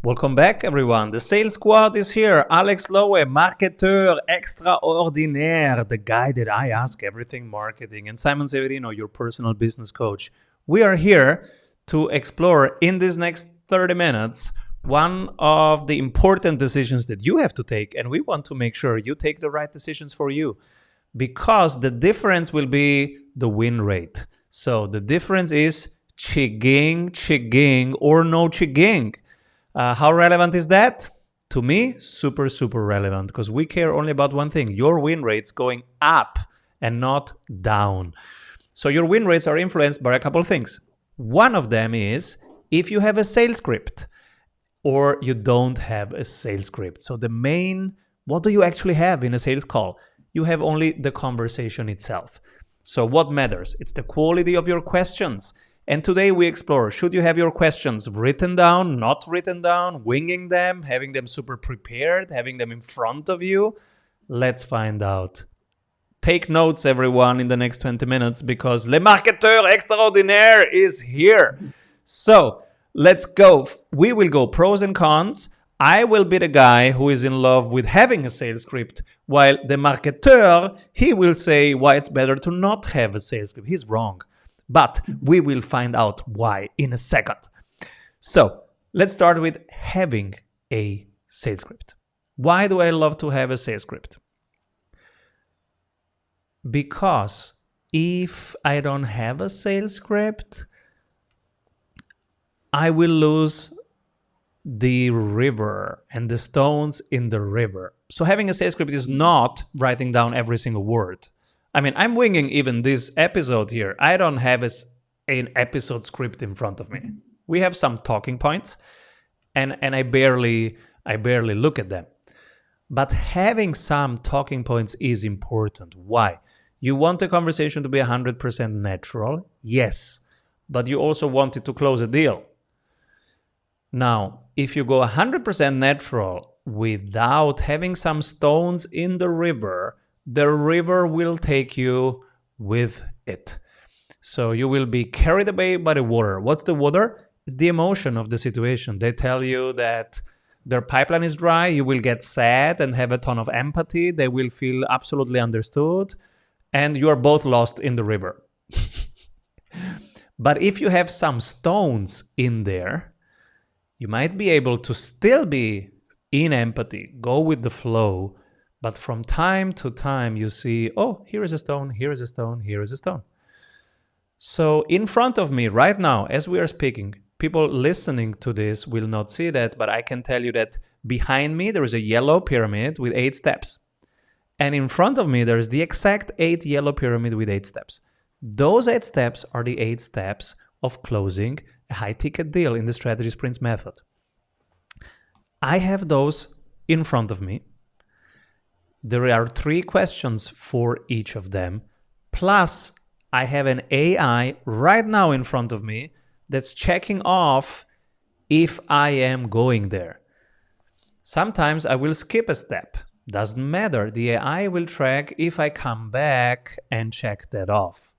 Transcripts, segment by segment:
Welcome back, everyone. The sales squad is here. Alex Lowe, marketeur extraordinaire, the guy that I ask everything marketing, and Simon Severino, your personal business coach. We are here to explore in these next 30 minutes one of the important decisions that you have to take, and we want to make sure you take the right decisions for you, because the difference will be the win rate. So the difference is chigging, or no chigging. How relevant is that? To me, super, super relevant, because we care only about one thing: your win rates going up and not down. So your win rates are influenced by a couple of things. One of them is if you have a sales script or you don't have a sales script. So what do you actually have in a sales call? You have only the conversation itself. So what matters? It's the quality of your questions. And today we explore, should you have your questions written down, not written down, winging them, having them super prepared, having them in front of you? Let's find out. Take notes, everyone, in the next 20 minutes, because Le Marketeur Extraordinaire is here. So let's go. We will go pros and cons. I will be the guy who is in love with having a sales script, while the marketeur, he will say why it's better to not have a sales script. He's wrong. But we will find out why in a second. So let's start with having a sales script. Why do I love to have a sales script? Because if I don't have a sales script, I will lose the river and the stones in the river. So having a sales script is not writing down every single word. I mean, I'm winging even this episode here. I don't have an episode script in front of me. We have some talking points, and I barely look at them. But having some talking points is important. Why? You want the conversation to be 100% natural? Yes. But you also want it to close a deal. Now, if you go 100% natural without having some stones in the river will take you with it. So you will be carried away by the water. What's the water? It's the emotion of the situation. They tell you that their pipeline is dry. You will get sad and have a ton of empathy. They will feel absolutely understood. And you are both lost in the river. But if you have some stones in there, you might be able to still be in empathy, go with the flow. But from time to time, you see, oh, here is a stone, here is a stone, here is a stone. So in front of me right now, as we are speaking, people listening to this will not see that, but I can tell you that behind me, there is a yellow pyramid with 8 steps. And in front of me, there is the exact 8 yellow pyramid with 8 steps. Those 8 steps are the 8 steps of closing a high-ticket deal in the Strategy Sprints method. I have those in front of me. There are 3 questions for each of them. Plus, I have an AI right now in front of me that's checking off if I am going there. Sometimes I will skip a step. Doesn't matter. The AI will track if I come back and check that off.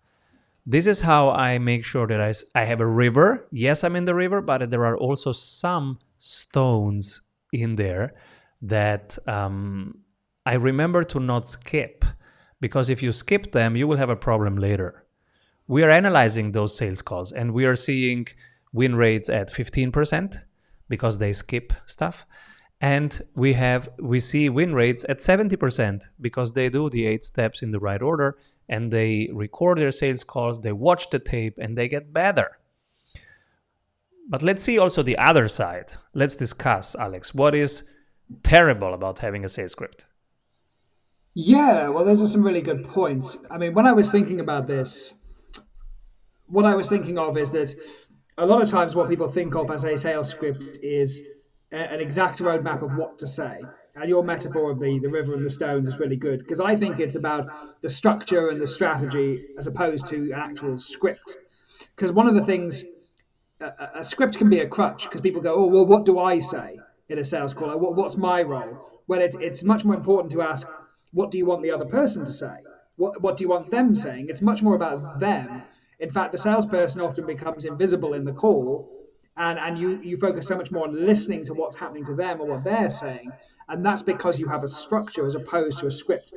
This is how I make sure that I have a river. Yes, I'm in the river, but there are also some stones in there that I remember to not skip, because if you skip them, you will have a problem later. We are analyzing those sales calls, and we are seeing win rates at 15% because they skip stuff. And we see win rates at 70% because they do the 8 steps in the right order, and they record their sales calls, they watch the tape, and they get better. But let's see also the other side. Let's discuss, Alex, what is terrible about having a sales script? Yeah, well, those are some really good points. I mean, when I was thinking about this, what I was thinking of is that a lot of times what people think of as a sales script is an exact roadmap of what to say. And your metaphor of the river and the stones is really good, because I think it's about the structure and the strategy as opposed to an actual script. Because one of the things, a script can be a crutch, because people go, oh, well, what do I say in a sales call? What's my role? Well, it's much more important to ask, what do you want the other person to say? What do you want them saying? It's much more about them. In fact, the salesperson often becomes invisible in the call, and you focus so much more on listening to what's happening to them or what they're saying, and that's because you have a structure as opposed to a script.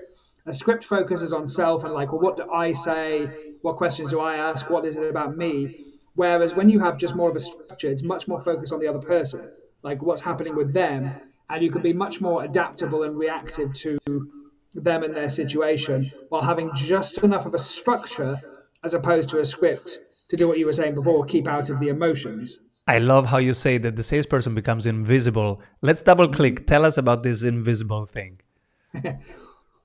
A script focuses on self and like, well, what do I say? What questions do I ask? What is it about me? Whereas when you have just more of a structure, it's much more focused on the other person, like what's happening with them, and you can be much more adaptable and reactive to them and their situation while having just enough of a structure as opposed to a script to do what you were saying before, keep out of the emotions. I love how you say that the salesperson becomes invisible. Let's double click. Mm. Tell us about this invisible thing.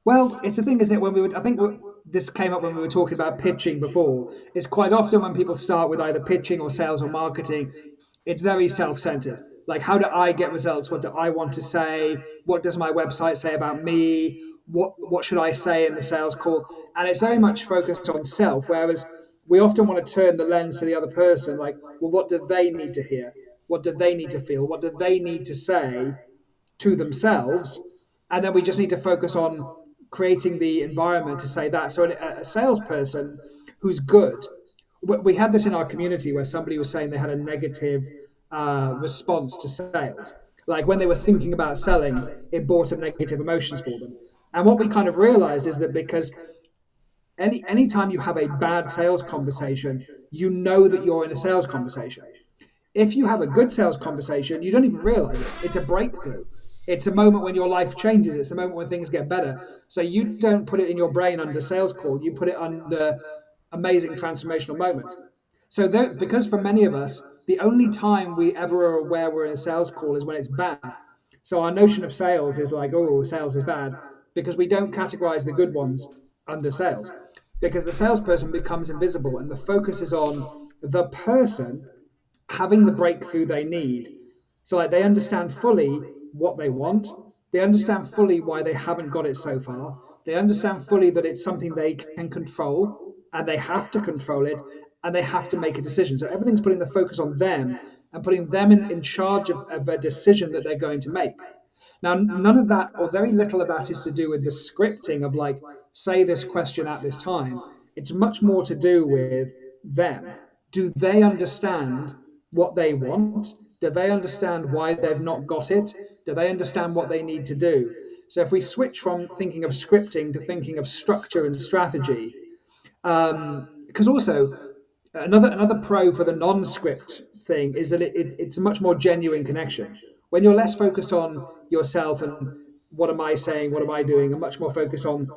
Well, it's the thing, isn't it? When we would, I think this came up when we were talking about pitching before. It's quite often when people start with either pitching or sales or marketing, it's very self-centered. Like, how do I get results? What do I want to say? What does my website say about me? What should I say in the sales call? And it's very much focused on self. Whereas we often want to turn the lens to the other person. Like, well, what do they need to hear? What do they need to feel? What do they need to say to themselves? And then we just need to focus on creating the environment to say that. So a salesperson who's good, we had this in our community where somebody was saying they had a negative response to sales. Like when they were thinking about selling, it brought up negative emotions for them. And what we kind of realized is that because anytime you have a bad sales conversation, you know that you're in a sales conversation. If you have a good sales conversation, you don't even realize it. It's a breakthrough. It's a moment when your life changes. It's a moment when things get better. So you don't put it in your brain under sales call. You put it under amazing transformational moment. So because for many of us, the only time we ever are aware we're in a sales call is when it's bad. So our notion of sales is like, oh, sales is bad, because we don't categorize the good ones under sales. Because the salesperson becomes invisible and the focus is on the person having the breakthrough they need. So like they understand fully what they want. They understand fully why they haven't got it so far. They understand fully that it's something they can control and they have to control it and they have to make a decision. So everything's putting the focus on them and putting them in charge of a decision that they're going to make. Now, none of that, or very little of that, is to do with the scripting of like, say this question at this time. It's much more to do with them. Do they understand what they want? Do they understand why they've not got it? Do they understand what they need to do? So if we switch from thinking of scripting to thinking of structure and strategy, because also another pro for the non-script thing is that it's a much more genuine connection when you're less focused on yourself and what am I saying, what am I doing, and much more focused on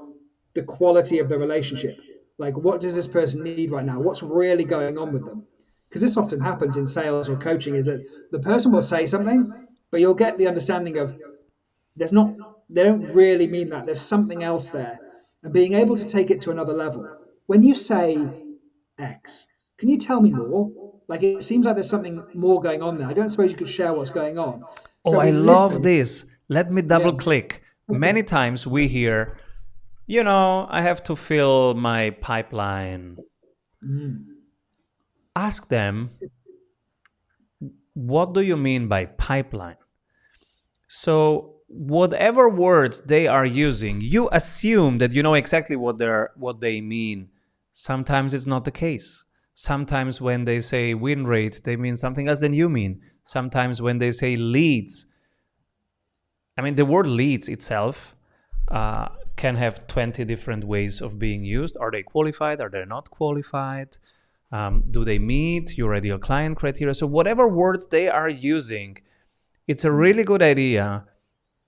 the quality of the relationship. Like, what does this person need right now? What's really going on with them? Because this often happens in sales or coaching is that the person will say something, but you'll get the understanding of there's not, they don't really mean that. There's something else there. And being able to take it to another level. When you say X, can you tell me more? Like, it seems like there's something more going on there. I don't suppose you could share what's going on. Oh, So I we love listen. this. Let me double Yeah. click. Many times we hear, I have to fill my pipeline. Mm. Ask them, what do you mean by pipeline? So, whatever words they are using, you assume that you know exactly what they mean. Sometimes it's not the case. Sometimes when they say win rate, they mean something else than you mean. Sometimes when they say leads, I mean, the word leads itself can have 20 different ways of being used. Are they qualified? Are they not qualified? Do they meet your ideal client criteria? So, whatever words they are using, it's a really good idea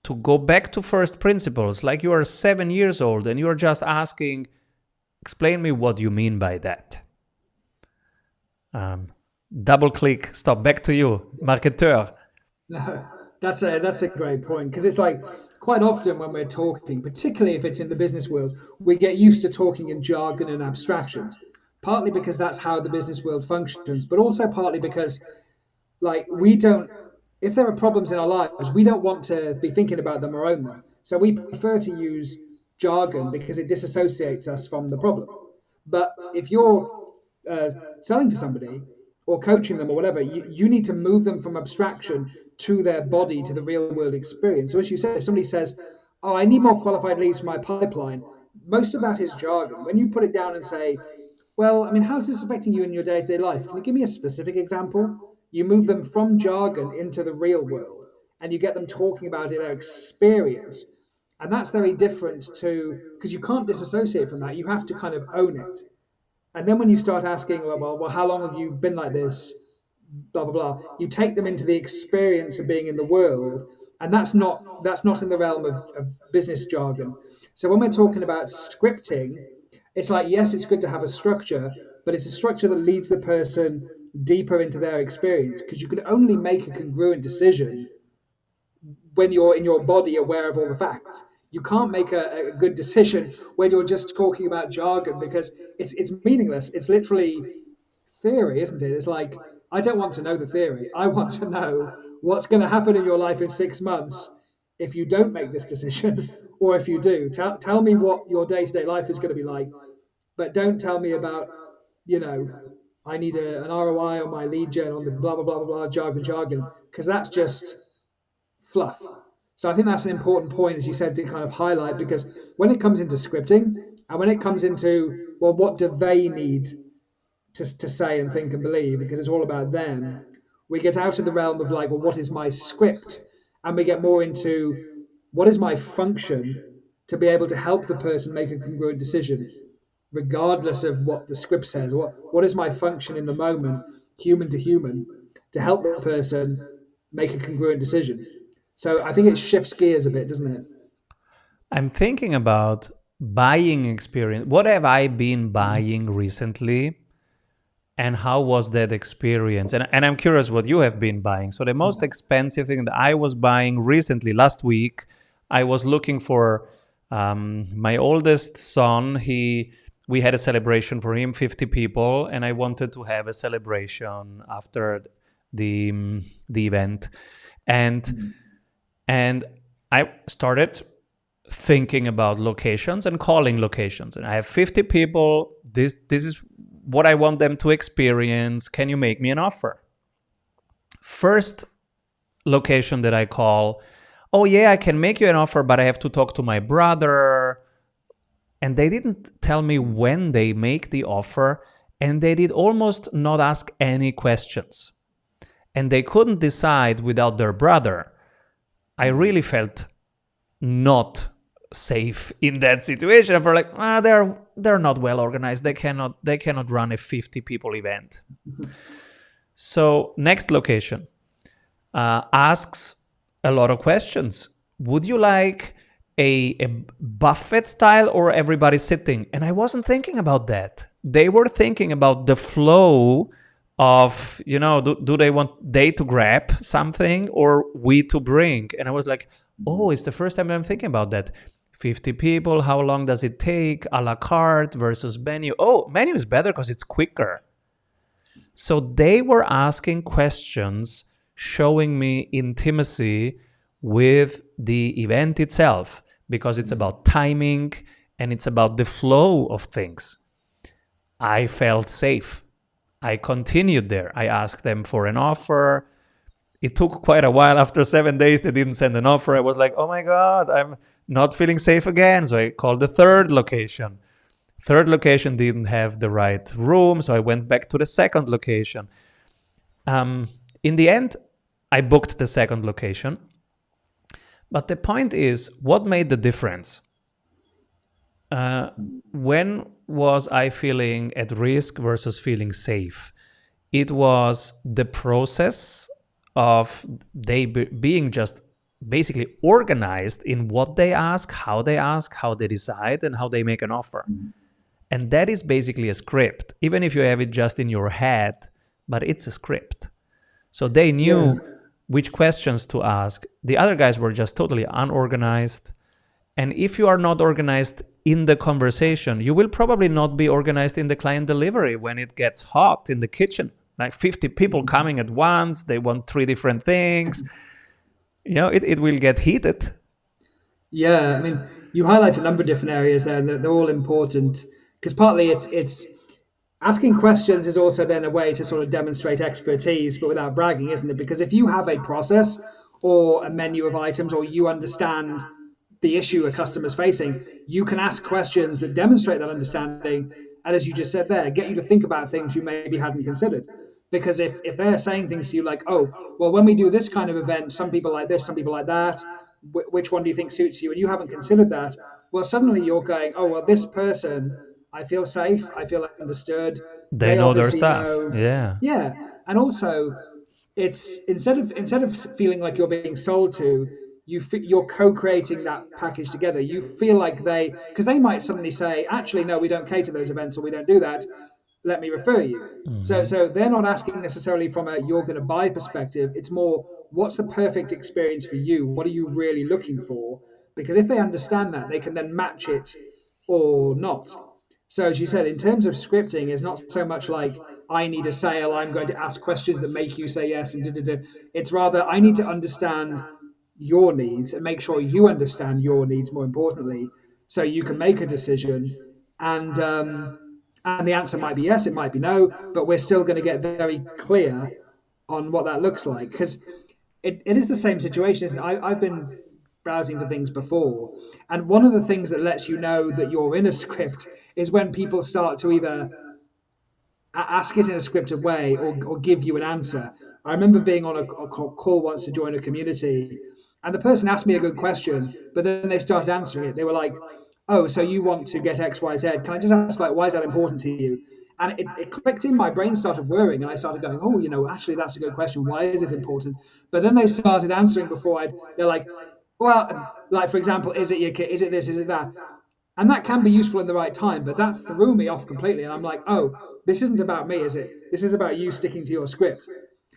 to go back to first principles. Like you are 7 years old and you are just asking, explain me what you mean by that. Um, Double click, stop, back to you, marketeur. No, that's a great point because it's like quite often when we're talking, particularly if it's in the business world, we get used to talking in jargon and abstractions. Partly because that's how the business world functions, but also partly because like we don't if there are problems in our lives we don't want to be thinking about them or own them, so we prefer to use jargon because it disassociates us from the problem. But if you're uh, selling to somebody or coaching them or whatever, you need to move them from abstraction to their body, to the real world experience. So as you said, if somebody says, oh, I need more qualified leads for my pipeline, most of that is jargon. When you put it down and say, well, I mean, how's this affecting you in your day-to-day life? Can you give me a specific example? You move them from jargon into the real world, and you get them talking about their experience. And that's very different to, because you can't disassociate from that. You have to kind of own it. And then when you start asking, well, how long have you been like this? Blah blah blah. You take them into the experience of being in the world, and that's not in the realm of business jargon. So when we're talking about scripting, it's like, yes, it's good to have a structure, but it's a structure that leads the person deeper into their experience, because you can only make a congruent decision when you're in your body aware of all the facts. You can't make a good decision when you're just talking about jargon, because it's meaningless. It's literally theory, isn't it? It's like, I don't want to know the theory. I want to know what's going to happen in your life in 6 months if you don't make this decision, or if you do. Tell me what your day to day life is going to be like, but don't tell me about, you know, I need an ROI on my lead gen on the blah, blah, blah, blah, blah, jargon, because that's just fluff. So I think that's an important point, as you said, to kind of highlight, because when it comes into scripting, and when it comes into, well, what do they need to say and think and believe, because it's all about them, we get out of the realm of like, well, what is my script? And we get more into, what is my function to be able to help the person make a congruent decision, regardless of what the script says? What is my function in the moment, human to human, to help the person make a congruent decision? So I think it shifts gears a bit, doesn't it? I'm thinking about buying experience. What have I been buying recently? And how was that experience? And I'm curious what you have been buying. So the most expensive thing that I was buying recently, last week, I was looking for my oldest son. We had a celebration for him, 50 people, and I wanted to have a celebration after the event, and I started thinking about locations and calling locations. And I have 50 people. This is what I want them to experience. Can you make me an offer? First location that I call, oh yeah, I can make you an offer, but I have to talk to my brother. And they didn't tell me when they make the offer, and they did almost not ask any questions. And they couldn't decide without their brother. I really felt not safe in that situation. For like, they're not well organized. They cannot run a 50 people event. So next location asks a lot of questions. Would you like a buffet style or everybody sitting? And I wasn't thinking about that. They were thinking about the flow of, do they want they to grab something or we to bring? And I was like, oh, it's the first time I'm thinking about that. 50 people, how long does it take? A la carte versus menu. Oh, menu is better because it's quicker. So they were asking questions, showing me intimacy with the event itself, because it's about timing and it's about the flow of things. I felt safe. I continued there. I asked them for an offer. It took quite a while. After 7 days, they didn't send an offer. I was like, oh my God, I'm not feeling safe again. So I called the third location. Third location didn't have the right room, so I went back to the second location. In the end, I booked the second location. But the point is, what made the difference? When was I feeling at risk versus feeling safe? It was the process of they being just basically organized in what they ask, how they decide, and how they make an offer. And that is basically a script, even if you have it just in your head, but it's a script. So they knew which questions to ask. The other guys were just totally unorganized. And if you are not organized in the conversation, you will probably not be organized in the client delivery when it gets hot in the kitchen. Like 50 people coming at once, they want 3 different things. It will get heated. Yeah, I mean, you highlight a number of different areas there, and they're all important, because partly it's asking questions is also then a way to sort of demonstrate expertise, but without bragging, isn't it? Because if you have a process or a menu of items, or you understand the issue a customer's facing, you can ask questions that demonstrate that understanding, and as you just said there, get you to think about things you maybe hadn't considered. Because if they're saying things to you like, oh, well, when we do this kind of event, some people like this, some people like that, which one do you think suits you? And you haven't considered that, well, suddenly you're going, oh, well, this person, I feel safe, I feel understood. They They know their obviously stuff. know, Yeah. yeah. And also, it's instead of feeling like you're being sold to, you're co-creating that package together. You feel like because they might suddenly say, actually, no, we don't cater those events, or we don't do that, let me refer you. So they're not asking necessarily from a you're going to buy perspective. It's more, what's the perfect experience for you? What are you really looking for? Because if they understand that, they can then match it or not. So as you said, in terms of scripting, it's not so much like I need a sale, I'm going to ask questions that make you say yes, and da, da, da. It's rather I need to understand your needs and make sure you understand your needs more importantly, so you can make a decision. And the answer might be yes, it might be no, but we're still going to get very clear on what that looks like, because it is the same situation, isn't it? I've been browsing for things before, and one of the things that lets you know that you're in a script is when people start to either ask it in a scripted way or give you an answer. I remember being on a call once to join a community, and the person asked me a good question, but then they started answering it. They were like, "Oh, so you want to get X, Y, Z? Can I just ask, like, why is that important to you?" And it clicked in. My brain started whirring, and I started going, "Oh, actually, that's a good question. Why is it important?" But then they started answering before I'd. They're like, "Well, like for example, is it your kid? Is it this? Is it that?" And that can be useful in the right time, but that threw me off completely. And I'm like, oh, this isn't about me, is it? This is about you sticking to your script.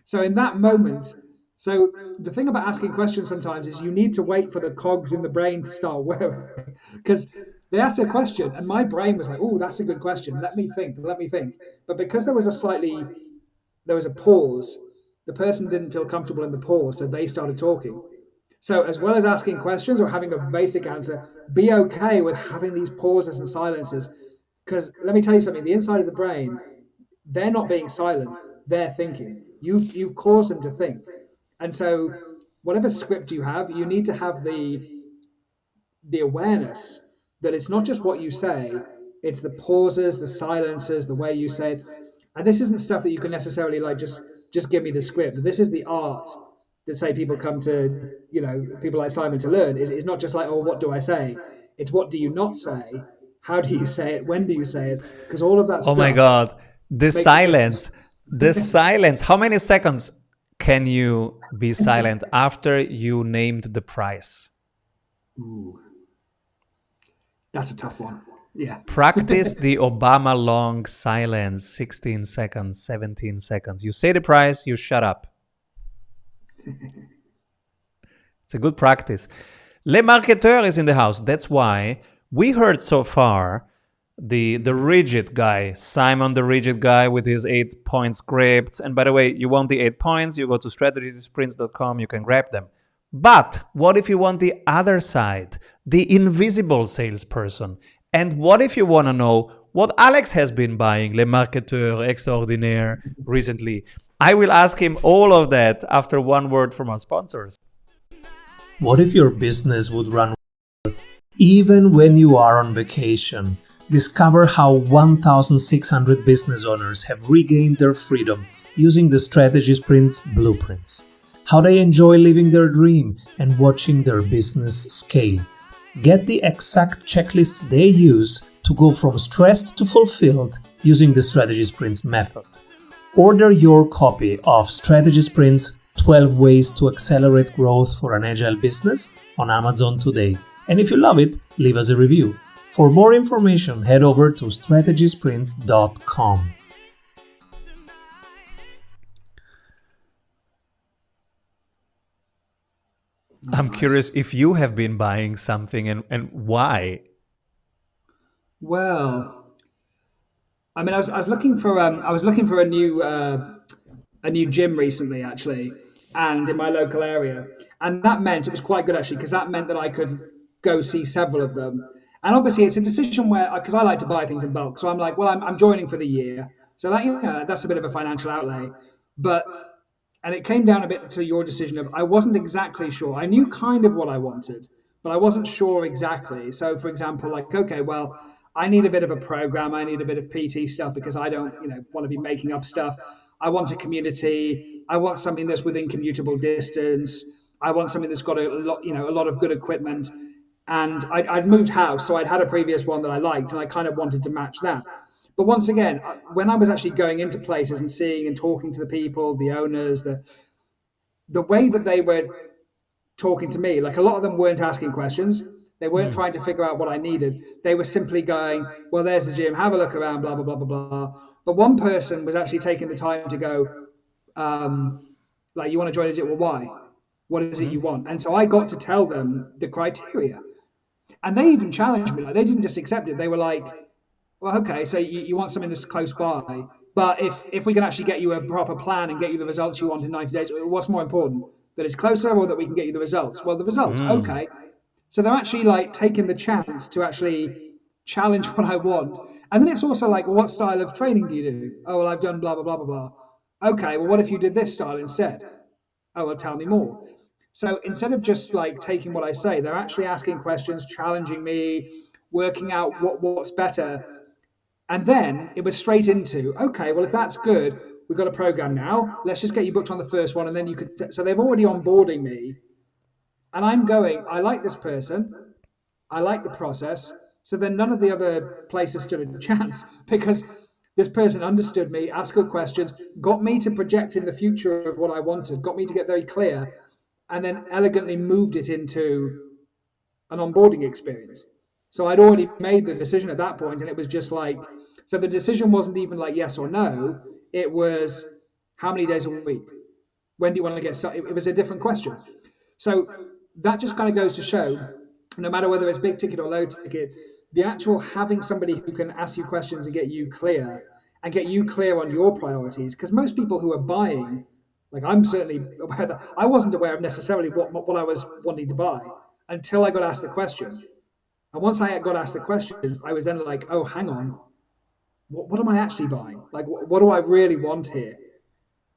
So in that moment, so the thing about asking questions sometimes is you need to wait for the cogs in the brain to start whirring, because they asked a question and my brain was like, oh, that's a good question, let me think, let me think. But because there was a pause, the person didn't feel comfortable in the pause, so they started talking. So, as well as asking questions or having a basic answer, be okay with having these pauses and silences. Because let me tell you something, the inside of the brain, they're not being silent, they're thinking. You've caused them to think. And so, whatever script you have, you need to have the awareness that it's not just what you say, it's the pauses, the silences, the way you say it. And this isn't stuff that you can necessarily like just give me the script. This is the art that say people come to, people like Simon to learn. Is not just like, oh, what do I say? It's what do you not say? How do you say it? When do you say it? Because all of that Oh my stuff God. The makes a difference. silence. The silence. How many seconds can you be silent after you named the price? Ooh, that's a tough one. Yeah. Practice the Obama long silence, 16 seconds, 17 seconds. You say the price, you shut up. It's a good practice. Le Marketeur is in the house. That's why we heard so far the rigid guy, Simon the rigid guy with his 8-point scripts. And by the way, you want the 8 points, you go to strategysprints.com, you can grab them. But what if you want the other side, the invisible salesperson? And what if you want to know what Alex has been buying, Le Marketeur Extraordinaire, recently? I will ask him all of that after one word from our sponsors. What if your business would run even when you are on vacation? Discover how 1,600 business owners have regained their freedom using the Strategy Sprints blueprints. How they enjoy living their dream and watching their business scale. Get the exact checklists they use to go from stressed to fulfilled using the Strategy Sprints method. Order your copy of Strategy Sprints 12 Ways to Accelerate Growth for an Agile Business on Amazon today. And if you love it, leave us a review. For more information, head over to strategysprints.com. I'm Nice. curious if you have been buying something and why. Well, I mean, I was looking for a new gym recently, actually, and in my local area, and that meant it was quite good actually, because that meant that I could go see several of them. And obviously, it's a decision where, because I like to buy things in bulk, so I'm like, well, I'm joining for the year, so that that's a bit of a financial outlay, but and it came down a bit to your decision of I wasn't exactly sure. I knew kind of what I wanted, but I wasn't sure exactly. So, for example, like, okay, well, I need a bit of a program, I need a bit of PT stuff because I don't, want to be making up stuff. I want a community. I want something that's within commutable distance. I want something that's got a lot, a lot of good equipment. And I'd moved house, so I'd had a previous one that I liked, and I kind of wanted to match that. But once again, when I was actually going into places and seeing and talking to the people, the owners, the way that they were talking to me, like a lot of them weren't asking questions. They weren't trying to figure out what I needed. They were simply going, well, there's the gym, have a look around, blah, blah, blah, blah, blah. But one person was actually taking the time to go, like, you want to join a gym? Well, why? What is it you want? And so I got to tell them the criteria. And they even challenged me. Like, they didn't just accept it. They were like, well, okay, so you want something that's close by, but if we can actually get you a proper plan and get you the results you want in 90 days, what's more important? That it's closer or that we can get you the results? Well, the results, okay. So they're actually like taking the chance to actually challenge what I want. And then it's also like, well, what style of training do you do? Oh, well, I've done blah, blah, blah, blah, blah. Okay, well, what if you did this style instead? Oh, well, tell me more. So instead of just like taking what I say, they're actually asking questions, challenging me, working out what's better. And then it was straight into, okay, well, if that's good, we've got a program now. Let's just get you booked on the first one. And then you could, so they've already onboarding me. And I'm going, I like this person. I like the process. So then none of the other places stood a chance because this person understood me, asked good questions, got me to project in the future of what I wanted, got me to get very clear, and then elegantly moved it into an onboarding experience. So I'd already made the decision at that point, and it was just like, so the decision wasn't even like yes or no. It was how many days a week? When do you want to get started? It was a different question. So that just kind of goes to show, no matter whether it's big ticket or low ticket, the actual having somebody who can ask you questions and get you clear and get you clear on your priorities. Because most people who are buying, like I'm certainly aware that I wasn't aware of necessarily what I was wanting to buy until I got asked the question. And once I got asked the questions, I was then like, oh, hang on, what am I actually buying? Like, what do I really want here?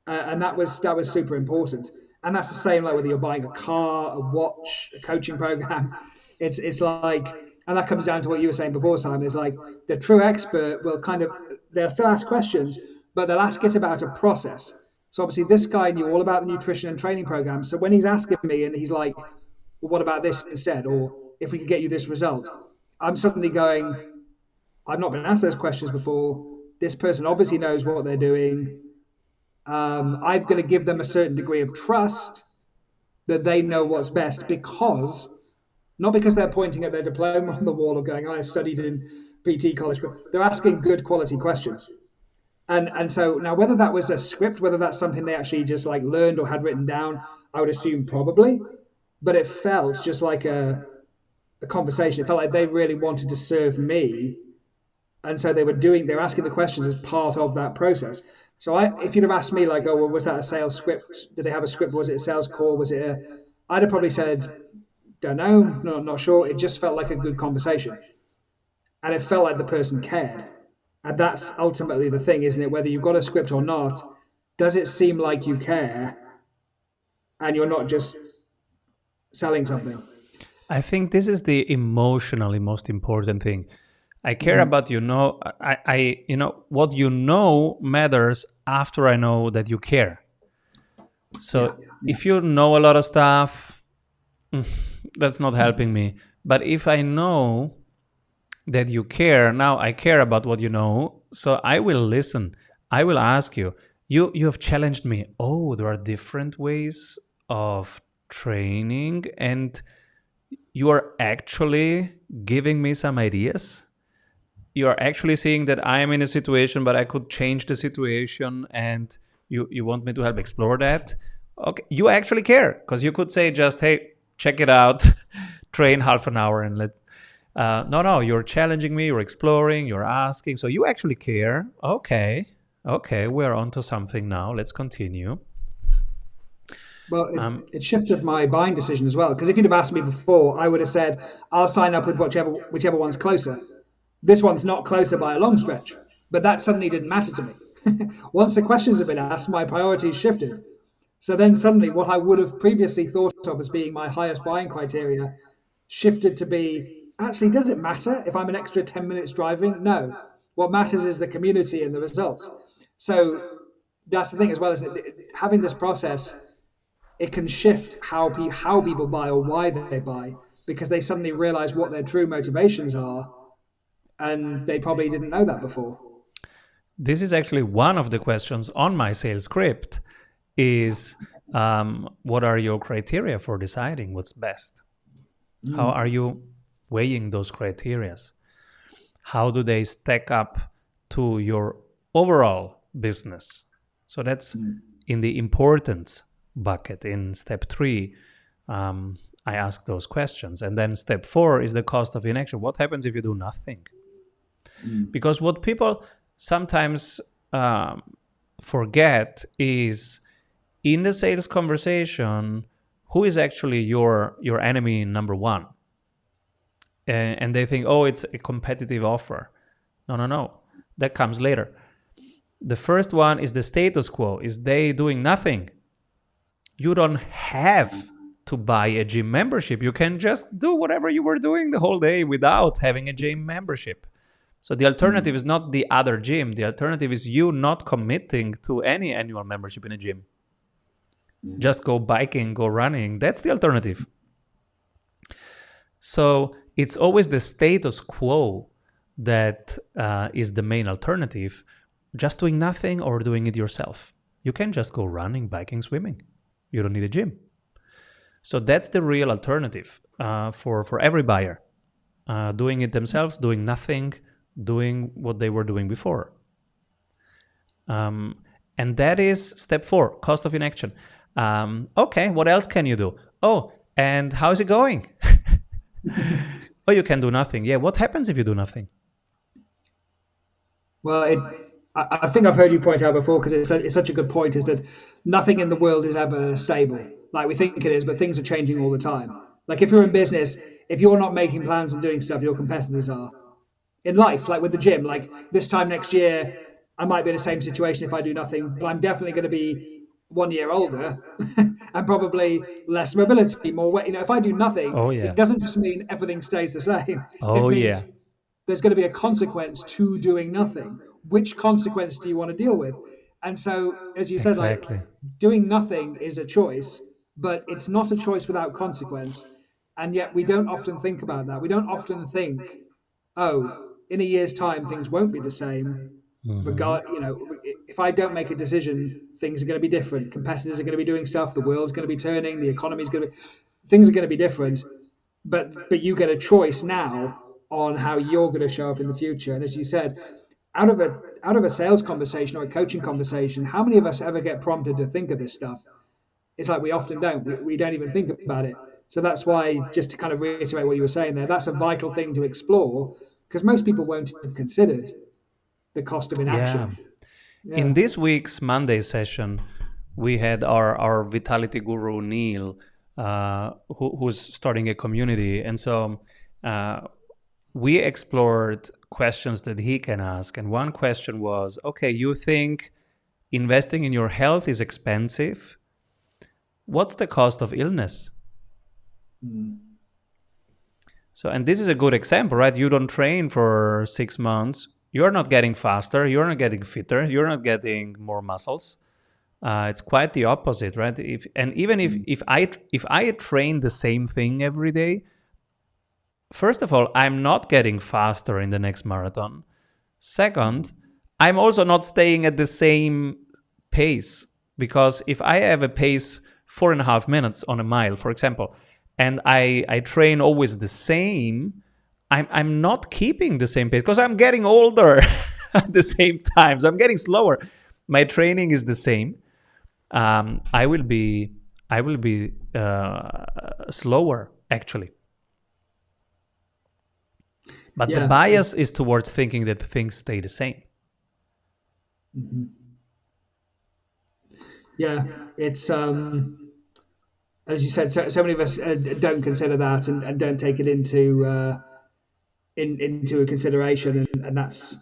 And that was super important. And that's the same like whether you're buying a car, a watch, a coaching program. It's like, and that comes down to what you were saying before, Simon. Is like the true expert will kind of they'll still ask questions, but they'll ask it about a process. So obviously, this guy knew all about the nutrition and training program. So when he's asking me and he's like, well, what about this instead? Or if we could get you this result, I'm suddenly going, I've not been asked those questions before. This person obviously knows what they're doing. I've got to give them a certain degree of trust that they know what's best because, not because they're pointing at their diploma on the wall or going, I studied in PT college, but they're asking good quality questions. And so now whether that was a script, whether that's something they actually just like learned or had written down, I would assume probably, but it felt just like a conversation. It felt like they really wanted to serve me. And so they're asking the questions as part of that process. So if you'd have asked me like, oh, well, was that a sales script? Did they have a script? Was it a sales call? I'd have probably said, don't know, not sure. It just felt like a good conversation. And it felt like the person cared. And that's ultimately the thing, isn't it? Whether you've got a script or not, does it seem like you care and you're not just selling something? I think this is the emotionally most important thing. I care about what you know matters after I know that you care. So if you know a lot of stuff, that's not helping me. But if I know that you care, now I care about what you know, so I will listen. I will ask you. You have challenged me. Oh, there are different ways of training, and you are actually giving me some ideas. You are actually seeing that I am in a situation, but I could change the situation, and you want me to help explore that. Okay, you actually care, because you could say just, hey, check it out, train half an hour and let. No, you're challenging me, you're exploring, you're asking, so you actually care. Okay, we're on to something now. Let's continue. Well, it shifted my buying decision as well. Because if you'd have asked me before, I would have said, I'll sign up with whichever one's closer. This one's not closer by a long stretch. But that suddenly didn't matter to me. Once the questions have been asked, my priorities shifted. So then suddenly what I would have previously thought of as being my highest buying criteria shifted to be, actually, does it matter if I'm an extra 10 minutes driving? No. What matters is the community and the results. So that's the thing as well, is that having this process, it can shift how people buy or why they buy, because they suddenly realize what their true motivations are, and they probably didn't know that before. This is actually one of the questions on my sales script is what are your criteria for deciding what's best? How are you weighing those criterias? How do they stack up to your overall business? So that's in the importance bucket. In step 3, I ask those questions. And then step 4 is the cost of inaction. What happens if you do nothing? Because what people sometimes forget is in the sales conversation, who is actually your enemy number one? And they think, oh, it's a competitive offer. No. That comes later. The first one is the status quo. Is they doing nothing? You don't have to buy a gym membership. You can just do whatever you were doing the whole day without having a gym membership. So the alternative is not the other gym. The alternative is you not committing to any annual membership in a gym. Just go biking, go running. That's the alternative. So it's always the status quo that is the main alternative. Just doing nothing or doing it yourself. You can just go running, biking, swimming. You don't need a gym. So that's the real alternative for every buyer. Doing it themselves, doing nothing, doing what they were doing before. And that is step 4, cost of inaction. Okay, what else can you do? Oh, and how's it going? Oh, you can do nothing. Yeah, what happens if you do nothing? Well, I think I've heard you point out before, because it's such a good point, is that nothing in the world is ever stable. Like we think it is, but things are changing all the time. Like if you're in business, if you're not making plans and doing stuff, your competitors are. In life, like with the gym, like this time next year, I might be in the same situation if I do nothing, but I'm definitely going to be 1 year older and probably less mobility, more weight. If I do nothing, Oh, it yeah. doesn't just mean everything stays the same. Oh, It yeah. means there's going to be a consequence to doing nothing. Which consequence do you want to deal with? And so, as you said, like Exactly. doing nothing is a choice, but it's not a choice without consequence. And yet we don't often think about that. We don't often think, oh, in a year's time, things won't be the same. If I don't make a decision, things are going to be different. Competitors are going to be doing stuff. The world's going to be turning. The economy's going to be, things are going to be different. But you get a choice now on how you're going to show up in the future. And as you said, out of a sales conversation or a coaching conversation, how many of us ever get prompted to think of this stuff? It's like we often don't. We don't even think about it. So that's why, just to kind of reiterate what you were saying there, that's a vital thing to explore, because most people won't have considered the cost of Yeah. inaction. In Yeah. this week's Monday session, we had our vitality guru, Neil, who's starting a community. And so we explored questions that he can ask. And one question was, okay, you think investing in your health is expensive? What's the cost of illness? So, and this is a good example, right? You don't train for 6 months. You're not getting faster. You're not getting fitter. You're not getting more muscles. It's quite the opposite, right? Even if I train the same thing every day, first of all, I'm not getting faster in the next marathon. Second, I'm also not staying at the same pace, because if I have a pace 4.5 minutes on a mile, for example, and I train always the same, I'm not keeping the same pace because I'm getting older at the same time. So I'm getting slower. My training is the same. I will be slower actually. But the Yeah. bias is towards thinking that things stay the same. Yeah. It's as you said, so many of us don't consider that, and don't take it into a consideration, and that's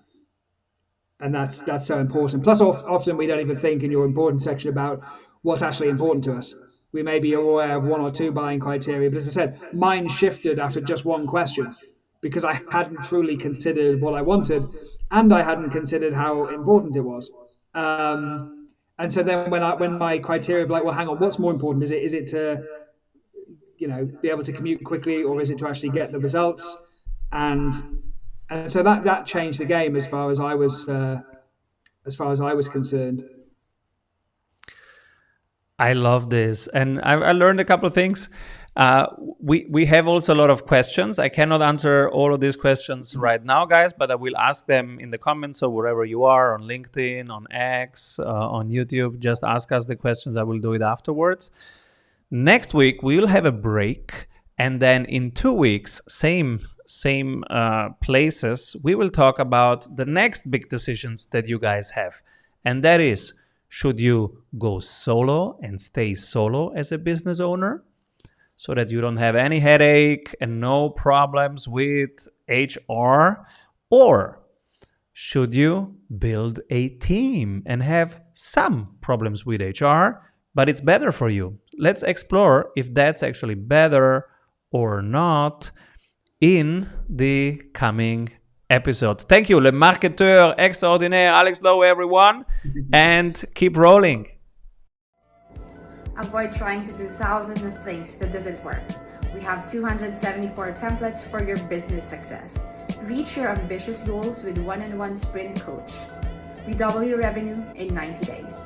so important. Plus, often we don't even think in your important section about what's actually important to us. We may be aware of 1 or 2 buying criteria, but as I said, mine shifted after just one question, because I hadn't truly considered what I wanted, and I hadn't considered how important it was. And so then when my criteria of like, well, hang on, what's more important? Is it to, be able to commute quickly, or is it to actually get the results? And so that changed the game as far as I was concerned. I love this, and I learned a couple of things. We have also a lot of questions. I cannot answer all of these questions right now, guys, but I will ask them in the comments or wherever you are, on LinkedIn, on X, on YouTube. Just ask us the questions. I will do it afterwards. Next week we will have a break, and then in 2 weeks, same places, we will talk about the next big decisions that you guys have, and that is, should you go solo and stay solo as a business owner so that you don't have any headache and no problems with HR? Or should you build a team and have some problems with HR, but it's better for you? Let's explore if that's actually better or not in the coming episode. Thank you, le marketeur extraordinaire, Alex Lowe, everyone, and keep rolling. Avoid trying to do thousands of things that doesn't work. We have 274 templates for your business success. Reach your ambitious goals with one-on-one sprint coach. We double your revenue in 90 days.